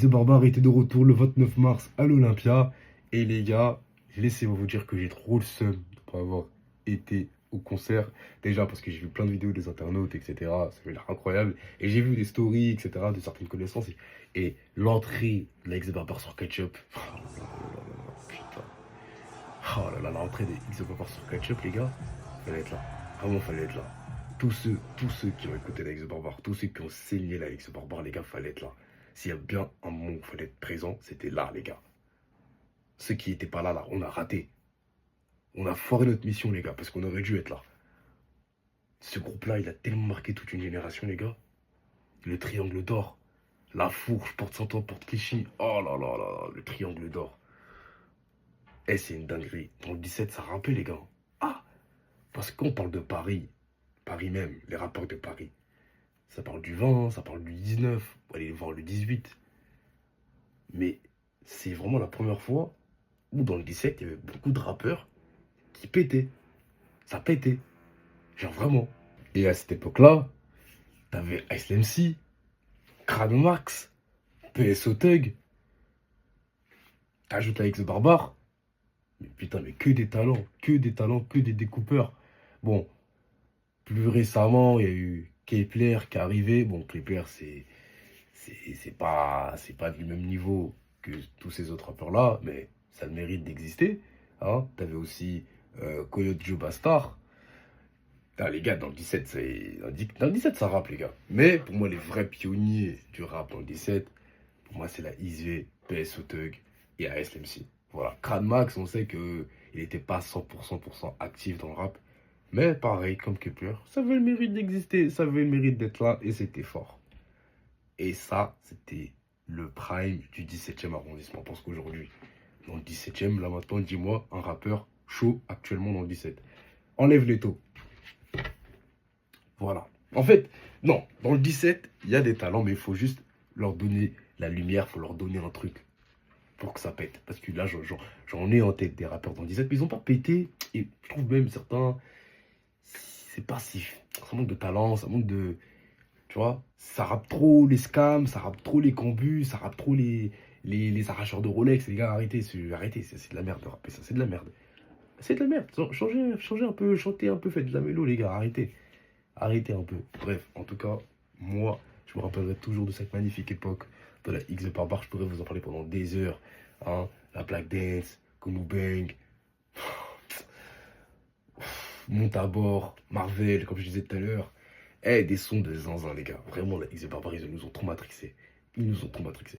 the Barbare était de retour le 29 mars à l'Olympia. Et les gars, laissez-moi vous dire que j'ai trop le seum de ne pas avoir été au concert. Déjà parce que j'ai vu plein de vidéos des internautes, etc. Ça avait l'air incroyable. Et j'ai vu des stories, etc. de certaines connaissances. Et l'entrée de la X the Barbare sur Ketchup. Oh là là là là là, putain. Oh là là, l'entrée des X the Barbare sur Ketchup, les gars. Fallait être là. Vraiment, fallait être là. Tous ceux qui ont écouté la X the Barbare, tous ceux qui ont saigné la X the Barbare, les gars, fallait être là. S'il y a bien un moment où il fallait être présent, c'était là, les gars. Ceux qui n'étaient pas là, là, on a raté. On a foiré notre mission, les gars, parce qu'on aurait dû être là. Ce groupe-là, il a tellement marqué toute une génération, les gars. Le triangle d'or, la fourche, porte Santo, porte Clichy. Oh là là là là, le triangle d'or. Eh, c'est une dinguerie. Dans le 17, ça rappelle, les gars. Ah, parce qu'on parle de Paris, Paris même, les rapports de Paris. Ça parle du 20, ça parle du 19, allez voir le 18. Mais c'est vraiment la première fois où dans le 17, il y avait beaucoup de rappeurs qui pétaient. Ça pétait. Genre vraiment. Et à cette époque-là, t'avais Ice MC, Crano Max, PSO Thug, t'ajoutes avec The Barbare. Mais putain, mais que des talents, que des talents, que des découpeurs. Bon, plus récemment, il y a eu Kepler qui est arrivé. Bon, Kepler, c'est pas du même niveau que tous ces autres rappeurs-là, mais ça a le mérite d'exister. Hein. T'avais aussi Coyote Joe Bastard. Ah, les gars, dans le 17, dans le 17, ça rappe, les gars. Mais pour moi, les vrais pionniers du rap dans le 17, pour moi, c'est la Isv, PSO Thug et ASMC. Voilà. Crane Max, on sait qu'il n'était pas 100% actif dans le rap. Mais pareil, comme Kepler, ça avait le mérite d'exister, ça avait le mérite d'être là et c'était fort. Et ça, c'était le prime du 17e arrondissement. Parce qu'aujourd'hui, dans le 17e, là maintenant, dis-moi, un rappeur chaud actuellement dans le 17. Enlève les taux. Voilà. En fait, non, dans le 17, il y a des talents, mais il faut juste leur donner la lumière, il faut leur donner un truc pour que ça pète. Parce que là, j'en ai en tête des rappeurs dans le 17, mais ils n'ont pas pété. Et je trouve même certains, c'est passif. Ça manque de talent, ça manque de... Tu vois, ça rappe trop les scams, ça rappe trop les combus, ça rappe trop les arracheurs de Rolex. Les gars, arrêtez, arrêtez, c'est de la merde de rapper ça, c'est de la merde. C'est de la merde. Changez un peu, chantez un peu, faites de la mélo, les gars, arrêtez. Arrêtez un peu. Bref, en tout cas, moi, je me rappellerai toujours de cette magnifique époque de la X de Barbare. Je pourrais vous en parler pendant des heures. Hein. La Black Dance, Kumu Bang, Montabor, Marvel, comme je disais tout à l'heure. Eh, des sons de zinzin, les gars. Vraiment, la X de Barbare, ils nous ont trop matrixés. Ils nous ont trop matrixés.